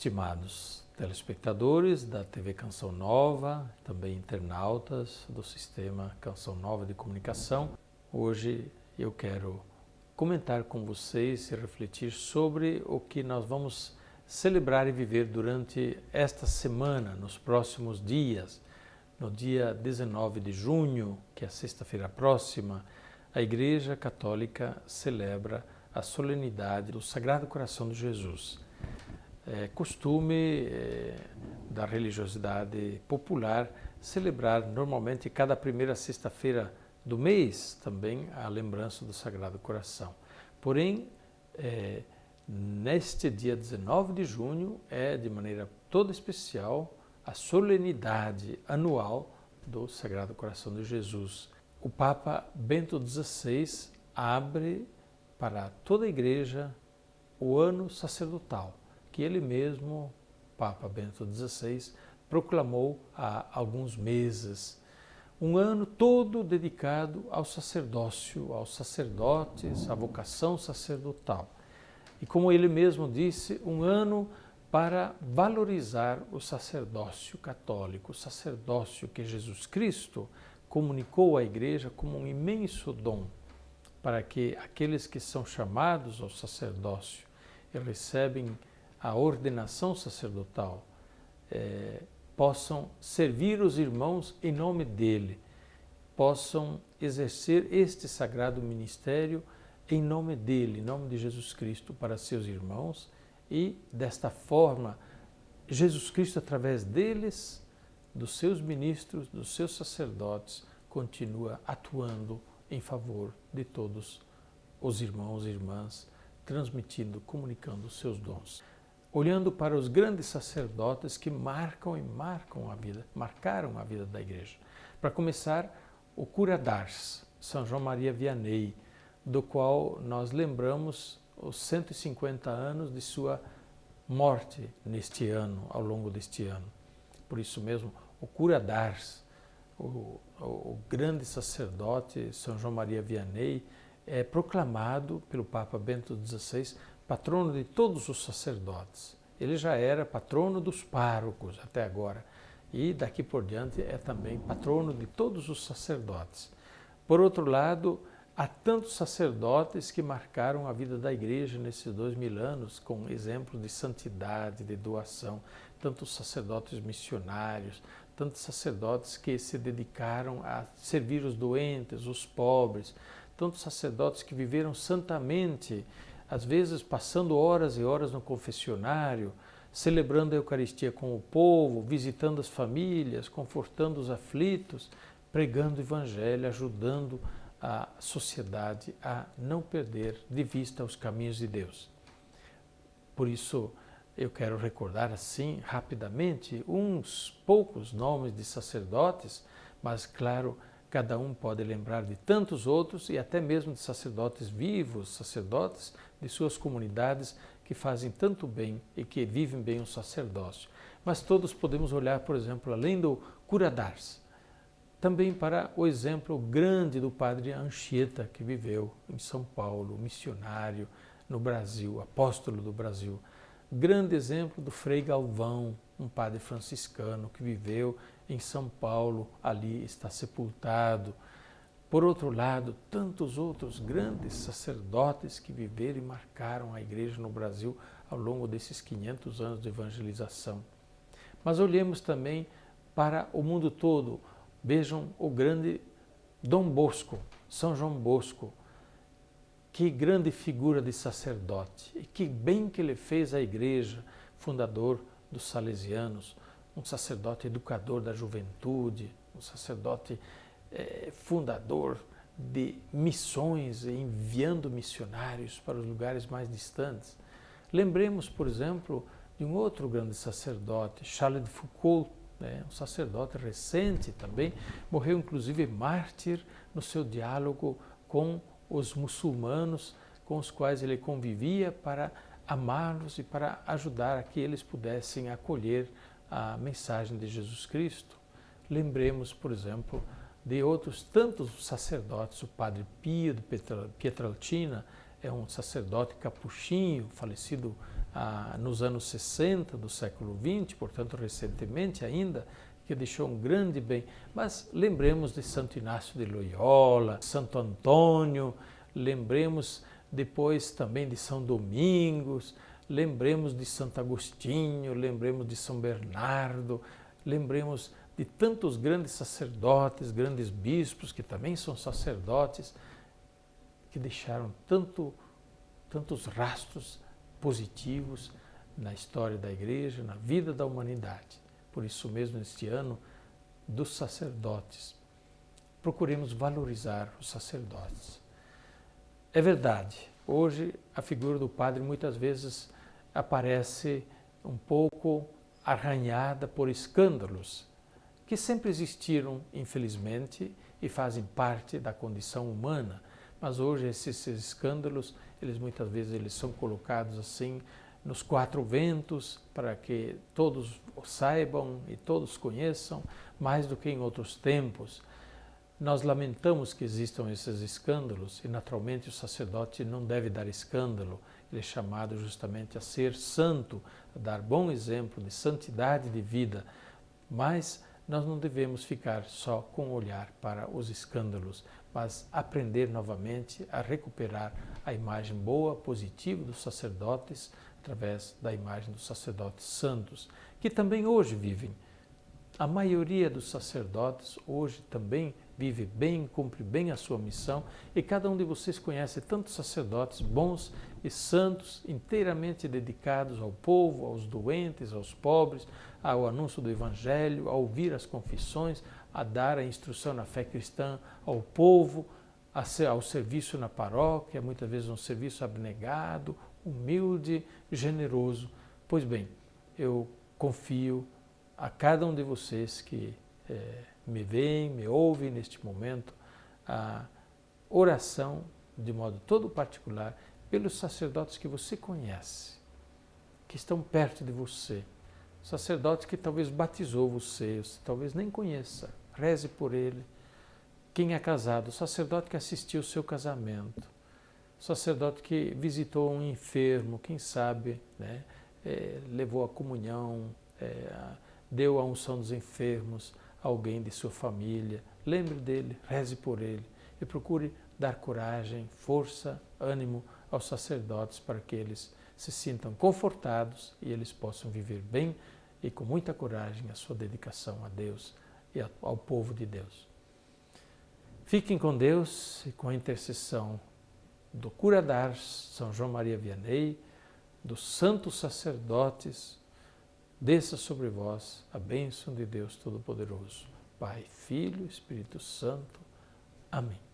Estimados telespectadores da TV Canção Nova, também internautas do sistema Canção Nova de Comunicação, hoje eu quero comentar com vocês e refletir sobre o que nós vamos celebrar e viver durante esta semana, nos próximos dias. No dia 19 de junho, que é a sexta-feira próxima, a Igreja Católica celebra a solenidade do Sagrado Coração de Jesus. É costume da religiosidade popular celebrar normalmente cada primeira sexta-feira do mês também a lembrança do Sagrado Coração. Porém, neste dia 19 de junho é de maneira toda especial a solenidade anual do Sagrado Coração de Jesus. O Papa Bento XVI abre para toda a Igreja o ano sacerdotal, que ele mesmo, Papa Bento XVI, proclamou há alguns meses. Um ano todo dedicado ao sacerdócio, aos sacerdotes, à vocação sacerdotal. E como ele mesmo disse, um ano para valorizar o sacerdócio católico, o sacerdócio que Jesus Cristo comunicou à Igreja como um imenso dom, para que aqueles que são chamados ao sacerdócio e recebem a ordenação sacerdotal, possam servir os irmãos em nome dele, possam exercer este sagrado ministério em nome dele, em nome de Jesus Cristo, para seus irmãos, e desta forma, Jesus Cristo, através deles, dos seus ministros, dos seus sacerdotes, continua atuando em favor de todos os irmãos e irmãs, transmitindo, comunicando os seus dons. Olhando para os grandes sacerdotes que marcaram a vida da Igreja. Para começar, o Cura d'Ars, São João Maria Vianney, do qual nós lembramos os 150 anos de sua morte neste ano, ao longo deste ano. Por isso mesmo, o Cura d'Ars, o grande sacerdote São João Maria Vianney, é proclamado pelo Papa Bento XVI patrono de todos os sacerdotes. Ele já era patrono dos párocos até agora e daqui por diante é também patrono de todos os sacerdotes. Por outro lado, há tantos sacerdotes que marcaram a vida da Igreja nesses 2000 anos com exemplos de santidade, de doação, tantos sacerdotes missionários, tantos sacerdotes que se dedicaram a servir os doentes, os pobres, tantos sacerdotes que viveram santamente, às vezes passando horas e horas no confessionário, celebrando a Eucaristia com o povo, visitando as famílias, confortando os aflitos, pregando o Evangelho, ajudando a sociedade a não perder de vista os caminhos de Deus. Por isso, eu quero recordar assim, rapidamente, uns poucos nomes de sacerdotes, mas claro, cada um pode lembrar de tantos outros e até mesmo de sacerdotes vivos, sacerdotes de suas comunidades que fazem tanto bem e que vivem bem o sacerdócio. Mas todos podemos olhar, por exemplo, além do Cura d'Ars, também para o exemplo grande do padre Anchieta, que viveu em São Paulo, missionário no Brasil, apóstolo do Brasil. Grande exemplo do Frei Galvão, um padre franciscano que viveu em São Paulo, ali está sepultado. Por outro lado, tantos outros grandes sacerdotes que viveram e marcaram a Igreja no Brasil ao longo desses 500 anos de evangelização. Mas olhemos também para o mundo todo. Vejam o grande Dom Bosco, São João Bosco. Que grande figura de sacerdote e que bem que ele fez à Igreja, fundador dos Salesianos, um sacerdote educador da juventude, um sacerdote fundador de missões, enviando missionários para os lugares mais distantes. Lembremos, por exemplo, de um outro grande sacerdote, Charles de Foucauld, um sacerdote recente também, morreu inclusive mártir no seu diálogo com os muçulmanos com os quais ele convivia para amá-los e para ajudar a que eles pudessem acolher a mensagem de Jesus Cristo. Lembremos, por exemplo, de outros tantos sacerdotes, o padre Pio de Pietrelcina é um sacerdote capuchinho, falecido nos anos 60 do século XX, portanto recentemente ainda, que deixou um grande bem. Mas lembremos de Santo Inácio de Loyola, Santo Antônio, lembremos depois também de São Domingos, lembremos de Santo Agostinho, lembremos de São Bernardo, lembremos de tantos grandes sacerdotes, grandes bispos, que também são sacerdotes, que deixaram tantos rastros positivos na história da Igreja, na vida da humanidade. Por isso mesmo, neste ano dos sacerdotes, procuremos valorizar os sacerdotes. É verdade, hoje a figura do padre muitas vezes aparece um pouco arranhada por escândalos, que sempre existiram, infelizmente, e fazem parte da condição humana. Mas hoje esses escândalos, muitas vezes são colocados assim nos quatro ventos, para que todos saibam e todos conheçam, mais do que em outros tempos. Nós lamentamos que existam esses escândalos e, naturalmente, o sacerdote não deve dar escândalo. Ele é chamado justamente a ser santo, a dar bom exemplo de santidade de vida. Mas nós não devemos ficar só com o olhar para os escândalos, mas aprender novamente a recuperar a imagem boa, positiva dos sacerdotes, através da imagem dos sacerdotes santos, que também hoje vivem. A maioria dos sacerdotes hoje também vive bem, cumpre bem a sua missão, e cada um de vocês conhece tantos sacerdotes bons e santos, inteiramente dedicados ao povo, aos doentes, aos pobres, ao anúncio do Evangelho, a ouvir as confissões, a dar a instrução na fé cristã ao povo, ao serviço na paróquia, muitas vezes um serviço abnegado, humilde, generoso. Pois bem, eu confio a cada um de vocês que me veem, me ouvem neste momento, a oração de modo todo particular pelos sacerdotes que você conhece, que estão perto de você, sacerdotes que talvez batizou você talvez nem conheça, reze por ele. Quem é casado, o sacerdote que assistiu o seu casamento, o sacerdote que visitou um enfermo, quem sabe, né, levou a comunhão, deu a unção dos enfermos a alguém de sua família. Lembre dele, reze por ele e procure dar coragem, força, ânimo aos sacerdotes para que eles se sintam confortados e eles possam viver bem e com muita coragem a sua dedicação a Deus e ao povo de Deus. Fiquem com Deus e com a intercessão do cura d'Ars, São João Maria Vianney, dos santos sacerdotes, desça sobre vós a bênção de Deus Todo-Poderoso, Pai, Filho e Espírito Santo. Amém.